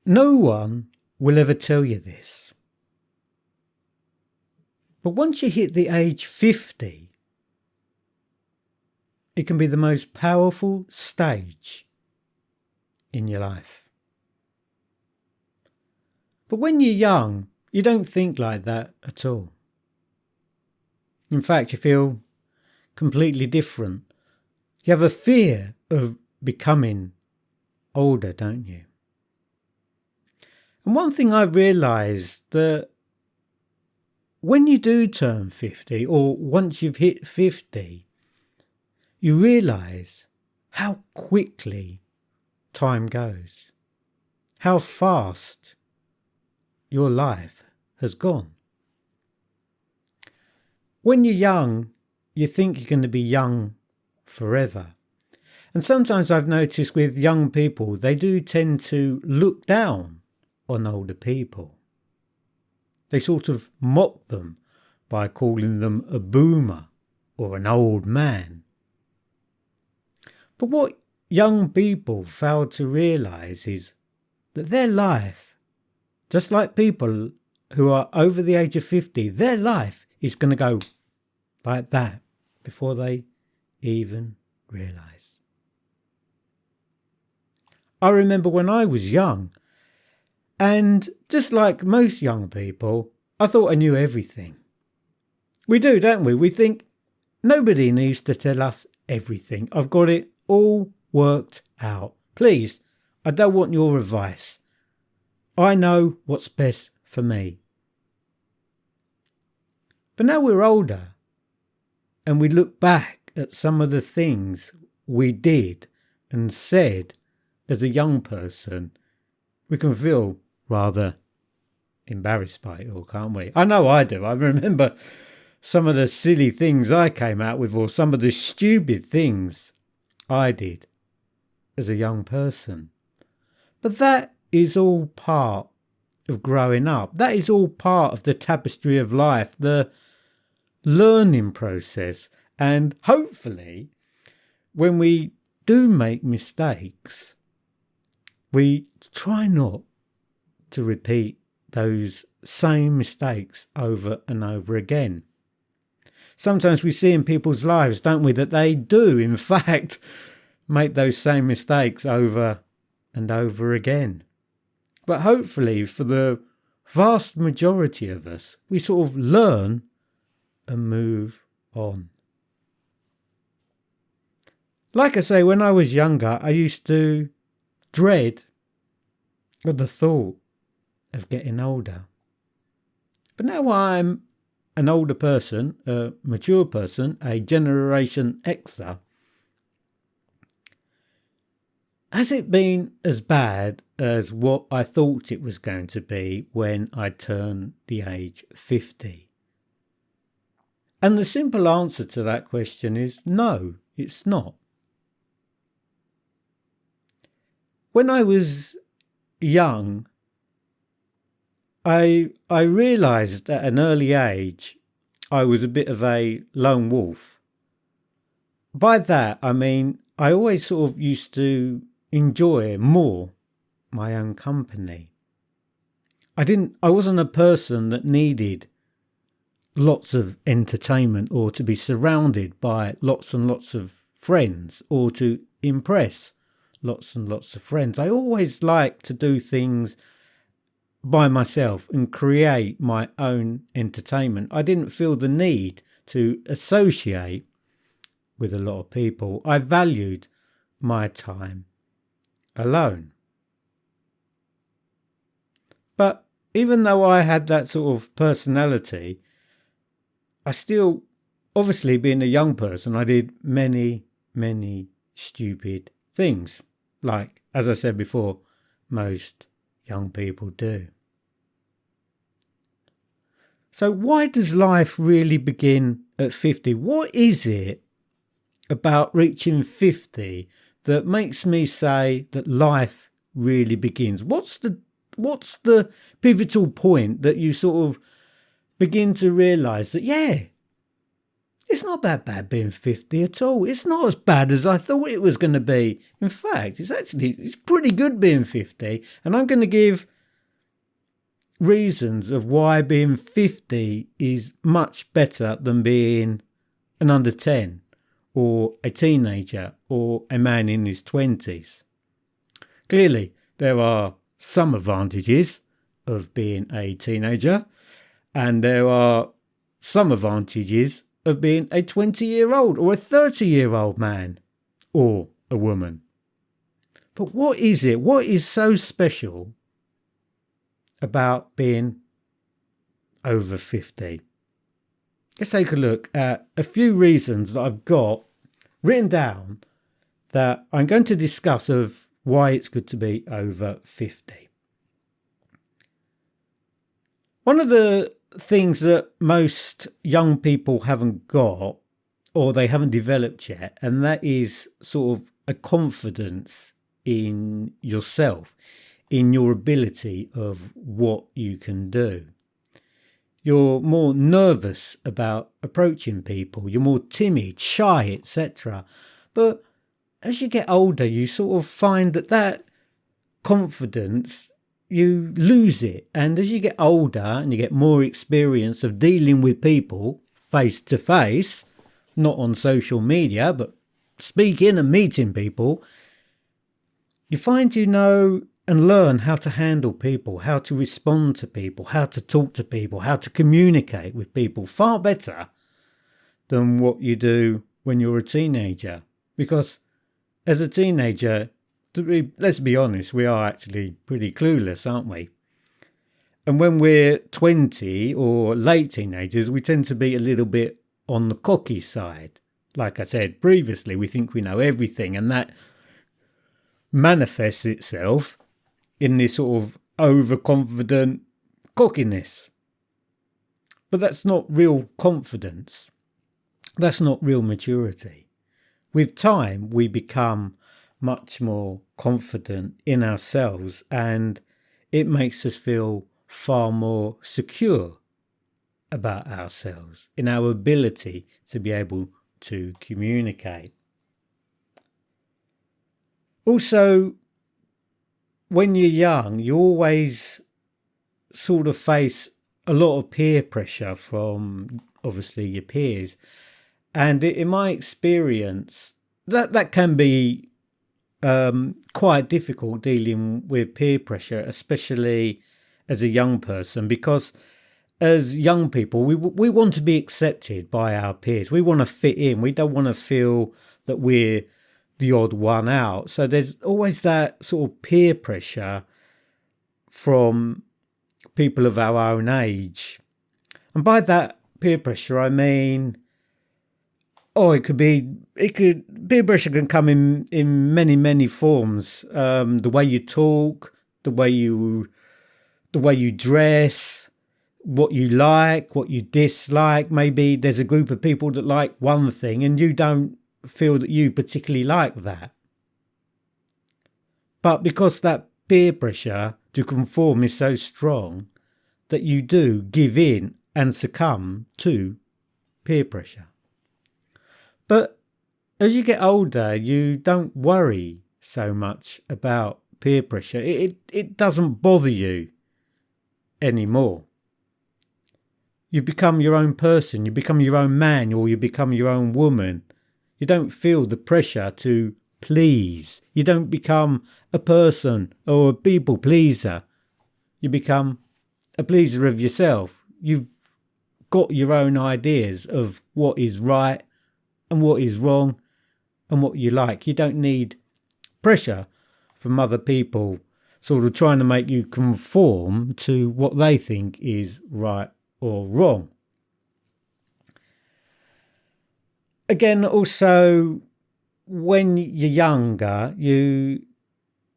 No one will ever tell you this. But once you hit the age 50, it can be the most powerful stage in your life. But when you're young, you don't think like that at all. In fact, you feel completely different. You have a fear of becoming older, don't you? And one thing I've realised that when you do turn 50, or once you've hit 50, you realise how quickly time goes, how fast your life has gone. When you're young, you think you're going to be young forever. And sometimes I've noticed with young people, they do tend to look down on older people. They sort of mock them by calling them a boomer or an old man. But what young people fail to realise is that their life, just like people who are over the age of 50, their life is going to go like that before they even realise. I remember when I was young, and just like most young people, I thought I knew everything. We do, don't we? We think nobody needs to tell us everything. I've got it all worked out. Please, I don't want your advice. I know what's best for me. But now we're older and we look back at some of the things we did and said as a young person, we can feel rather embarrassed by it all, can't we? I know I do. I remember some of the silly things I came out with, or some of the stupid things I did as a young person. But that is all part of growing up. That is all part of the tapestry of life, the learning process. And hopefully, when we do make mistakes, we try not to repeat those same mistakes over and over again. Sometimes we see in people's lives, don't we, that they do, in fact, make those same mistakes over and over again. But hopefully, for the vast majority of us, we sort of learn and move on. Like I say, when I was younger, I used to dread the thought of getting older. But now I'm an older person, a mature person, a Generation Xer. Has it been as bad as what I thought it was going to be when I turned the age 50? And the simple answer to that question is no, it's not. When I was young, I realised at an early age I was a bit of a lone wolf. By that I mean I always sort of used to enjoy more my own company. I wasn't a person that needed lots of entertainment or to be surrounded by lots and lots of friends or to impress lots and lots of friends. I always liked to do things by myself and create my own entertainment. I didn't feel the need to associate with a lot of people. I valued my time alone. But even though I had that sort of personality, I still, obviously being a young person, I did many, many stupid things. Like, as I said before, most young people do. So why does life really begin at 50? What is it about reaching 50 that makes me say that life really begins? What's the pivotal point that you sort of begin to realise that, yeah, It's not that bad being 50 at all. It's not as bad as I thought it was going to be. In fact, it's pretty good being 50. And I'm going to give reasons of why being 50 is much better than being an under 10 or a teenager or a man in his 20s. Clearly, there are some advantages of being a teenager, and there are some advantages of being a 20-year-old or a 30-year-old man or a woman. But what is it? What is so special about being over 50? Let's take a look at a few reasons that I've got written down that I'm going to discuss of why it's good to be over 50. One of the things that most young people haven't got, or they haven't developed yet, and that is sort of a confidence in yourself, in your ability of what you can do. You're more nervous about approaching people. You're more timid, shy, etc. But as you get older, you sort of find that confidence, you lose it. And as you get older and you get more experience of dealing with people face to face, not on social media, but speaking and meeting people, you find you know and learn how to handle people, how to respond to people, how to talk to people, how to communicate with people far better than what you do when you're a teenager. Because as a teenager, let's be honest, we are actually pretty clueless, aren't we? And when we're 20 or late teenagers, we tend to be a little bit on the cocky side. Like I said previously, we think we know everything, and that manifests itself in this sort of overconfident cockiness. But that's not real confidence. That's not real maturity. With time, we become much more confident in ourselves, and it makes us feel far more secure about ourselves, in our ability to be able to communicate. Also, when you're young, you always sort of face a lot of peer pressure from obviously your peers. And in my experience, that can be quite difficult dealing with peer pressure, especially as a young person, because as young people, we want to be accepted by our peers. We want to fit in. We don't want to feel that we're the odd one out. So there's always that sort of peer pressure from people of our own age. And by that peer pressure, I mean, peer pressure can come in many forms. The way you talk, the way you dress, what you like, what you dislike. Maybe there's a group of people that like one thing and you don't feel that you particularly like that. But because that peer pressure to conform is so strong, that you do give in and succumb to peer pressure. But as you get older, you don't worry so much about peer pressure. It doesn't bother you anymore. You become your own person, you become your own man, or you become your own woman. You don't feel the pressure to please. You don't become a person or a people pleaser. You become a pleaser of yourself. You've got your own ideas of what is right and what is wrong and what you like. You don't need pressure from other people sort of trying to make you conform to what they think is right or wrong. Again, also, when you're younger, you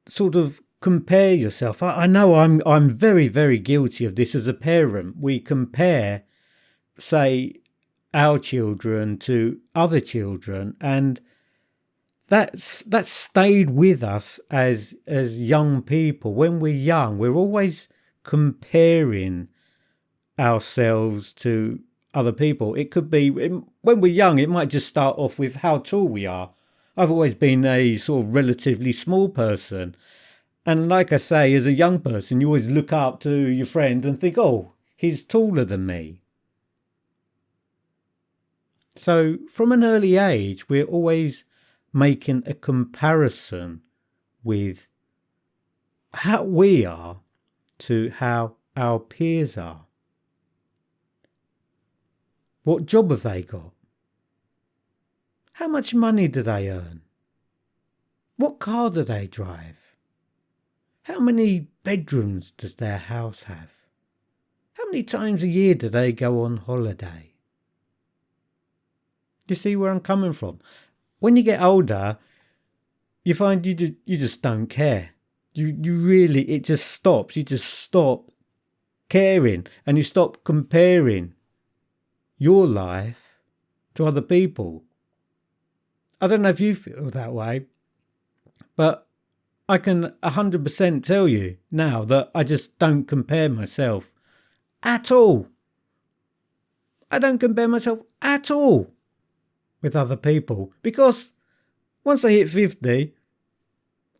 sort of compare yourself. I know I'm very, very guilty of this as a parent. We compare, say, our children to other children, and that's stayed with us as young people. When we're young, we're always comparing ourselves to other people. It could be, when we're young, it might just start off with how tall we are. I've always been a sort of relatively small person. And like I say, as a young person, you always look up to your friend and think, oh, he's taller than me. So from an early age, we're always making a comparison with how we are to how our peers are. What job have they got? How much money do they earn? What car do they drive? How many bedrooms does their house have? How many times a year do they go on holiday? You see where I'm coming from? When you get older, you find you just don't care. You really, it just stops. You just stop caring and you stop comparing your life to other people. I don't know if you feel that way, but I can 100% tell you now that I just don't compare myself at all. I don't compare myself at all with other people, because once I hit 50,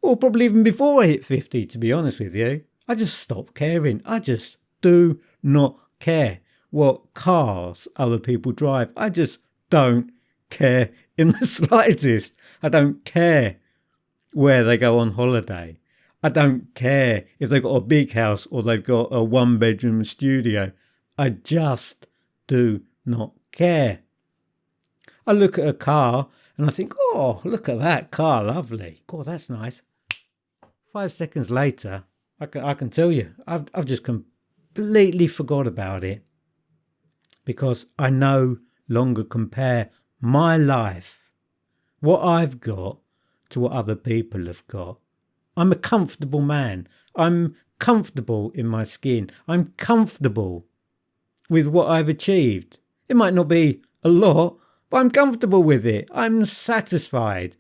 or probably even before I hit 50, to be honest with you, I just stop caring. I just do not care what cars other people drive. I just don't care in the slightest. I don't care where they go on holiday. I don't care if they've got a big house or they've got a 1-bedroom studio. I just do not care. I look at a car and I think, oh, look at that car, lovely. God, that's nice. 5 seconds later, I can tell you, I've just completely forgot about it, because I no longer compare my life, what I've got, to what other people have got. I'm a comfortable man. I'm comfortable in my skin. I'm comfortable with what I've achieved. It might not be a lot, but I'm comfortable with it. I'm satisfied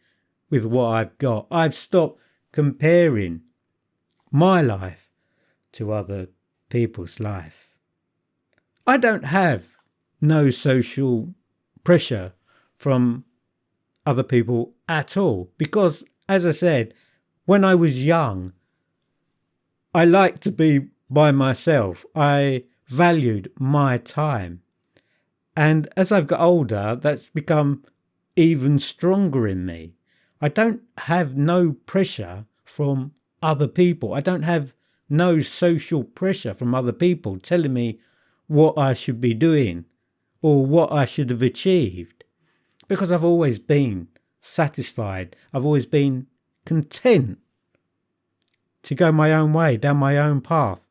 with what I've got. I've stopped comparing my life to other people's life. I don't have no social pressure from other people at all, because, as I said, when I was young, I liked to be by myself. I valued my time. And as I've got older, that's become even stronger in me. I don't have no pressure from other people. I don't have no social pressure from other people telling me what I should be doing or what I should have achieved, because I've always been satisfied. I've always been content to go my own way, down my own path,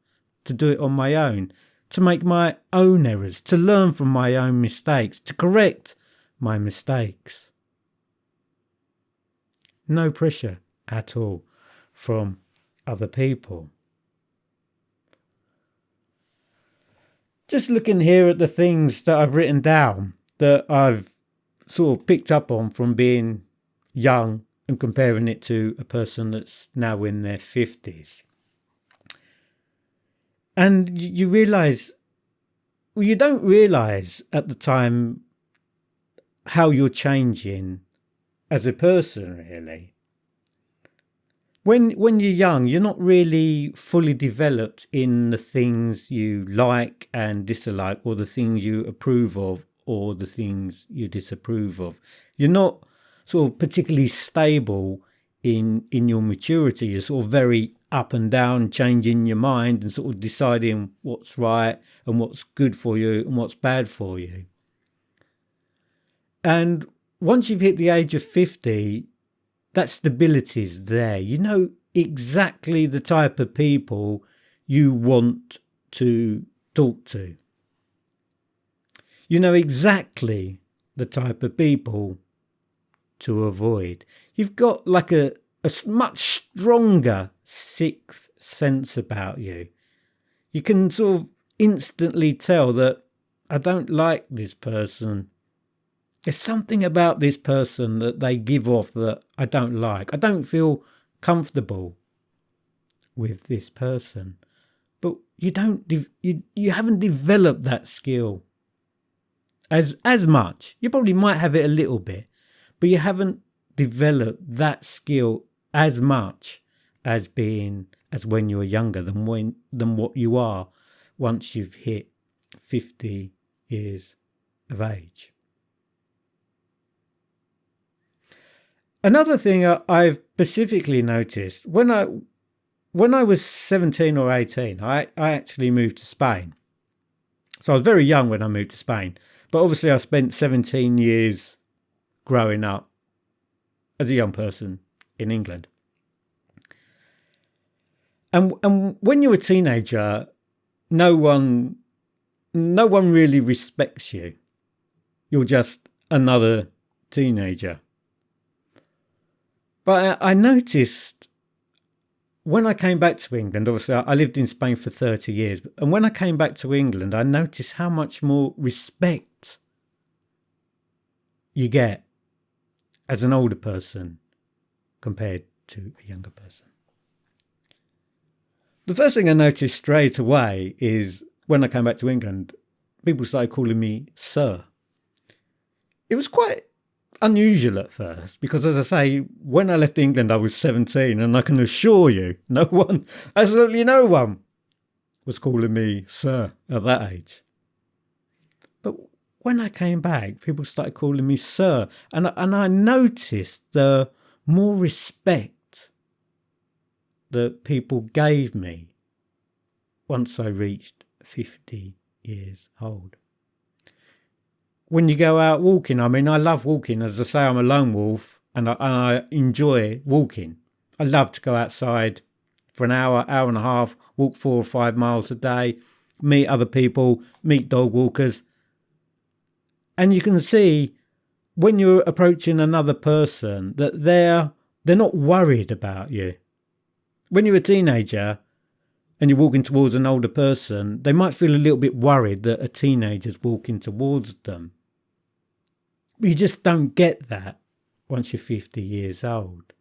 to do it on my own, to make my own errors, to learn from my own mistakes, to correct my mistakes. No pressure at all from other people. Just looking here at the things that I've written down that I've sort of picked up on from being young and comparing it to a person that's now in their 50s. And you realise, well, you don't realise at the time how you're changing as a person, really. When you're young, you're not really fully developed in the things you like and dislike, or the things you approve of, or the things you disapprove of. You're not sort of particularly stable in your maturity. You're sort of very up and down, changing your mind and sort of deciding what's right and what's good for you and what's bad for you. And once you've hit the age of 50, that stability's there. You know exactly the type of people you want to talk to. You know exactly the type of people to avoid. You've got like a much stronger sixth sense about you. You can sort of instantly tell that I don't like this person. There's something about this person that they give off that I don't like. I don't feel comfortable with this person. But you haven't developed that skill as much. You probably might have it a little bit, but you haven't developed that skill as much as when you were younger than what you are once you've hit 50 years of age. Another thing I've specifically noticed, when I was 17 or 18, I actually moved to Spain. So I was very young when I moved to Spain, but obviously I spent 17 years growing up as a young person in England. And when you're a teenager, no one really respects you. You're just another teenager. But I noticed when I came back to England, obviously I lived in Spain for 30 years, and when I came back to England, I noticed how much more respect you get as an older person compared to a younger person. The first thing I noticed straight away is when I came back to England, people started calling me sir. It was quite unusual at first because, as I say, when I left England I was 17, and I can assure you absolutely no one was calling me sir at that age. But when I came back, people started calling me sir, and I noticed the more respect that people gave me once I reached 50 years old. When you go out walking, I mean, I love walking. As I say, I'm a lone wolf, and I enjoy walking. I love to go outside for an hour, hour and a half, walk 4 or 5 miles a day, meet other people, meet dog walkers. And you can see when you're approaching another person that they're not worried about you. When you're a teenager and you're walking towards an older person, they might feel a little bit worried that a teenager's walking towards them. But you just don't get that once you're 50 years old.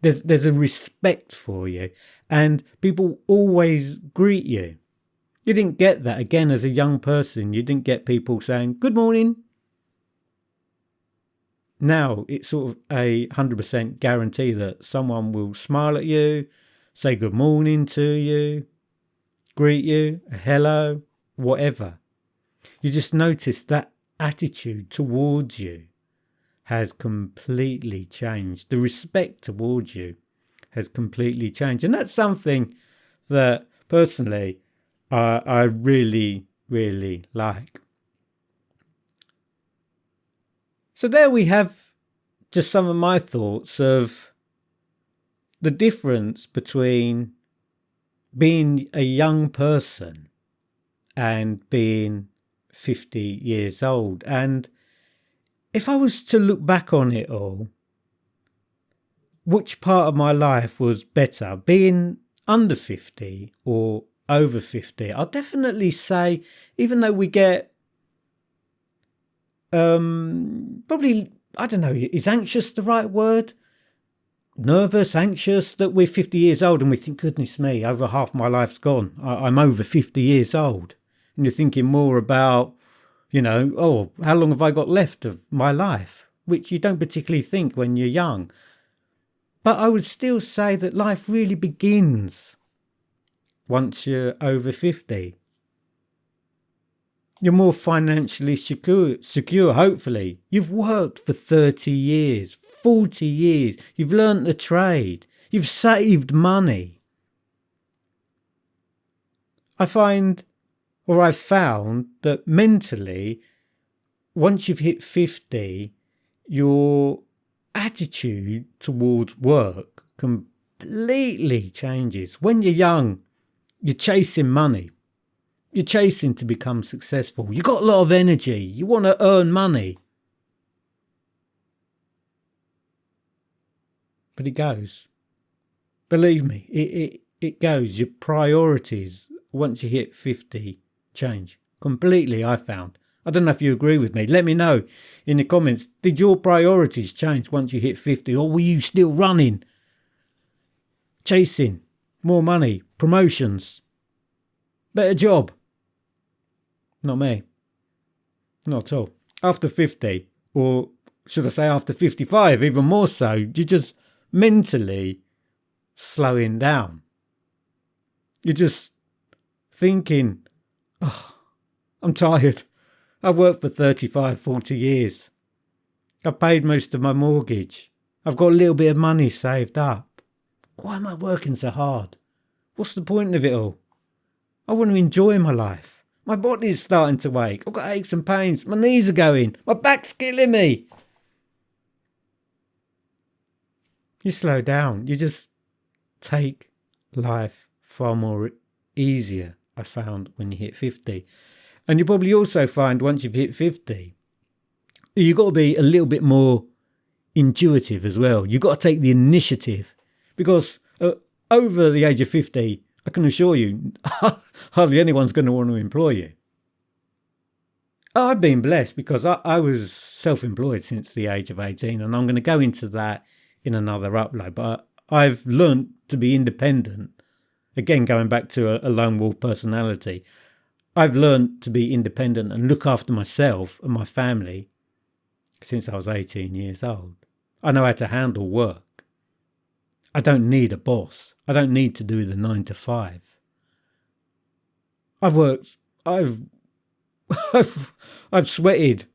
There's a respect for you, and people always greet you. You didn't get that, again, as a young person. You didn't get people saying, good morning. Now it's sort of a 100% guarantee that someone will smile at you, say good morning to you, greet you, a hello, whatever. You just notice that attitude towards you has completely changed. The respect towards you has completely changed. And that's something that personally I really, really like. So there we have just some of my thoughts of the difference between being a young person and being 50 years old. And if I was to look back on it all, which part of my life was better, being under 50 or over 50? I'll definitely say, even though we get probably, I don't know, is anxious the right word? Nervous, anxious that we're 50 years old and we think, goodness me, over half my life's gone. I'm over 50 years old. And you're thinking more about, how long have I got left of my life? Which you don't particularly think when you're young. But I would still say that life really begins once you're over 50. You're more financially secure, hopefully. You've worked for 30 years, 40 years. You've learnt the trade. You've saved money. I've found that mentally, once you've hit 50, your attitude towards work completely changes. When you're young, you're chasing money. You're chasing to become successful. You've got a lot of energy. You want to earn money. But it goes. Believe me, it goes. Your priorities, once you hit 50, change completely, I found. I don't know if you agree with me. Let me know in the comments. Did your priorities change once you hit 50, or were you still running, chasing more money, promotions, better job? Not me. Not at all. After 50, or should I say after 55, even more so, you're just mentally slowing down. You're just thinking, oh, I'm tired. I've worked for 35, 40 years. I've paid most of my mortgage. I've got a little bit of money saved up. Why am I working so hard? What's the point of it all? I want to enjoy my life. My body's starting to ache. I've got aches and pains. My knees are going. My back's killing me. You slow down. You just take life far more easier, I found, when you hit 50. And you probably also find once you've hit 50, you've got to be a little bit more intuitive as well. You've got to take the initiative, because over the age of 50, I can assure you, hardly anyone's going to want to employ you. I've been blessed because I was self-employed since the age of 18, and I'm going to go into that in another upload. But I've learned to be independent. Again, going back to a lone wolf personality, I've learned to be independent and look after myself and my family since I was 18 years old. I know how to handle work. I don't need a boss. I don't need to do the 9 to 5. I've sweated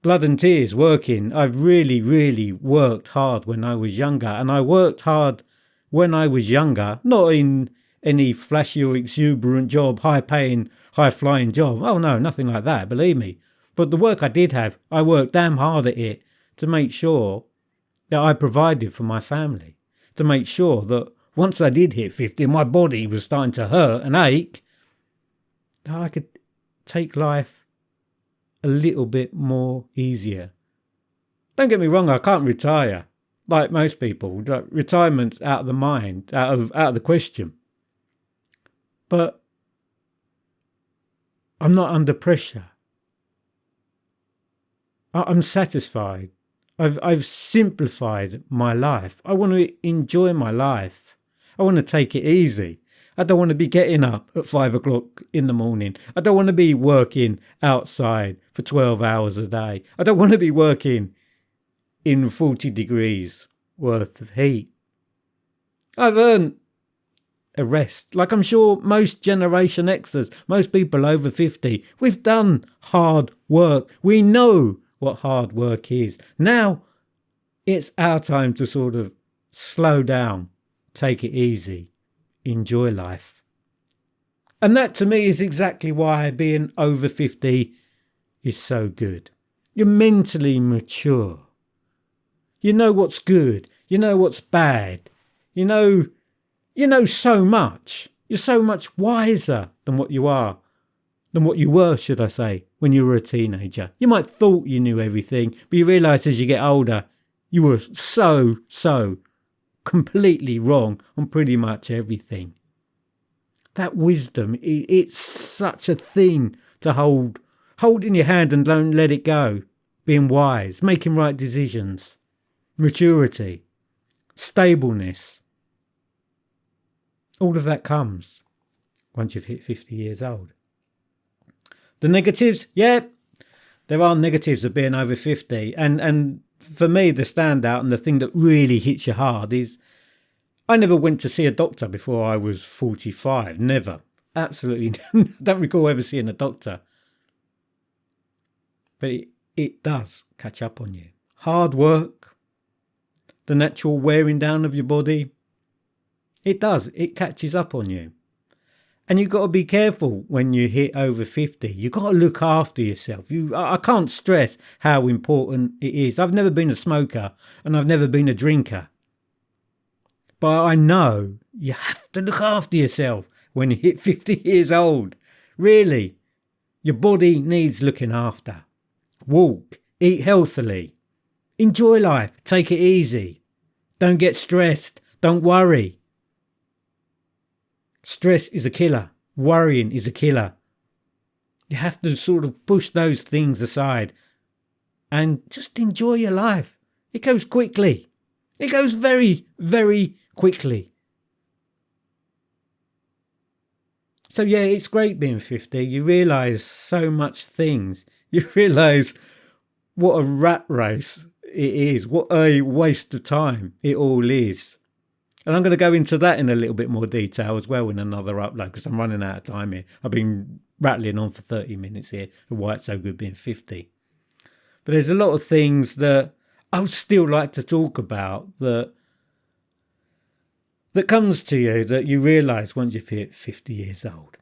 blood and tears working. I've really, really worked hard when I was younger. And I worked hard when I was younger, not in any flashy or exuberant job, high paying, high flying job. Oh no, nothing like that, believe me. But the work I did have, I worked damn hard at it to make sure that I provided for my family. To make sure that once I did hit 50, my body was starting to hurt and ache, that I could take life a little bit more easier. Don't get me wrong, I can't retire like most people. Retirement's out of the mind, out of the question. But I'm not under pressure. I'm satisfied. I've simplified my life. I want to enjoy my life. I want to take it easy. I don't want to be getting up at 5 o'clock in the morning. I don't want to be working outside for 12 hours a day. I don't want to be working in 40 degrees worth of heat. I've earned a rest. Like I'm sure most Generation Xers, most people over 50, we've done hard work. We know what hard work is. Now it's our time to sort of slow down, take it easy, enjoy life. And that to me is exactly why being over 50 is so good. You're mentally mature. You know what's good. You know what's bad. You know so much. You're so much wiser than what you are. Than what you were, should I say, when you were a teenager. You might have thought you knew everything, but you realise as you get older, you were so completely wrong on pretty much everything. That wisdom, it's such a thing to hold in your hand and don't let it go. Being wise, making right decisions, maturity, stableness. All of that comes once you've hit 50 years old. The negatives, yeah, there are negatives of being over 50. And for me, the standout and the thing that really hits you hard is I never went to see a doctor before I was 45. Never. Absolutely. Don't recall ever seeing a doctor. But it does catch up on you. Hard work, the natural wearing down of your body, it does. It catches up on you. And you've got to be careful when you hit over 50. You've got to look after yourself. I can't stress how important it is. I've never been a smoker and I've never been a drinker. But I know you have to look after yourself when you hit 50 years old. Really, your body needs looking after. Walk, eat healthily, enjoy life, take it easy. Don't get stressed, don't worry. Stress is a killer. Worrying is a killer. You have to sort of push those things aside and just enjoy your life. It goes quickly. It goes very, very quickly. So yeah, it's great being 50. You realise so much things you realise what a rat race it is, what a waste of time it all is. And I'm going to go into that in a little bit more detail as well in another upload, because I'm running out of time here. I've been rattling on for 30 minutes here, and why it's so good being 50. But there's a lot of things that I would still like to talk about that comes to you that you realise once you've hit 50 years old.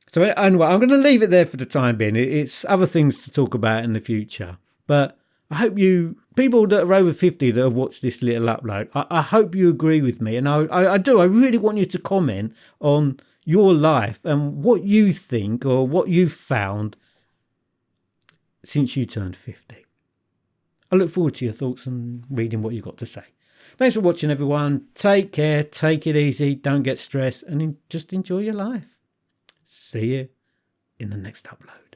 So anyway, I'm going to leave it there for the time being. It's other things to talk about in the future. But I hope people that are over 50 that have watched this little upload, I hope you agree with me. And I do. I really want you to comment on your life and what you think or what you've found since you turned 50. I look forward to your thoughts and reading what you've got to say. Thanks for watching, everyone. Take care. Take it easy. Don't get stressed and just enjoy your life. See you in the next upload.